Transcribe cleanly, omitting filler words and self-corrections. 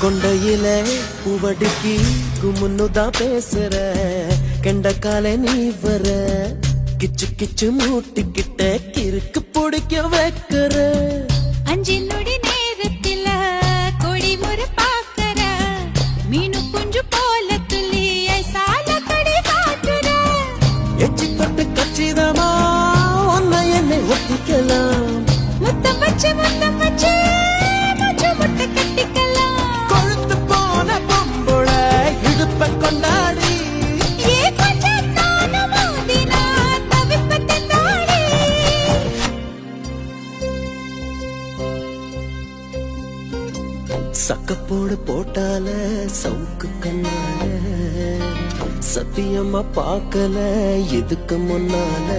கொண்டையில பூவடிக்கி குமுன்னுதான் பேசுற கெண்டக்கால நீ வர கிச்சு கிச்சு மூட்டிக்கிட்ட கிறுக்கு பிடிக்க வைக்கிற அஞ்சு நொடி நேரத்தில கொடி முறை பாக்கற மீனு குஞ்சு போல துள்ளி ஐசால கடி காட்டுற எச்சி தொட்டு கச்சிதமா உன்னை என்னை ஒட்டிக்கலாம் முத்தம் வச்சு மூச்சு முட்டை கட்டிக்கலாம் கொழுத்து போன பொம்புள இடுப்ப கொண்டாடி ஏ கொஞ்சம் நானும் மோதினா தவிப்பட்டு தாடி சக்கப்போடு போட்டால சவுக்கு கண்ணால சத்தியமா பார்க்கல எதுக்கு முன்னால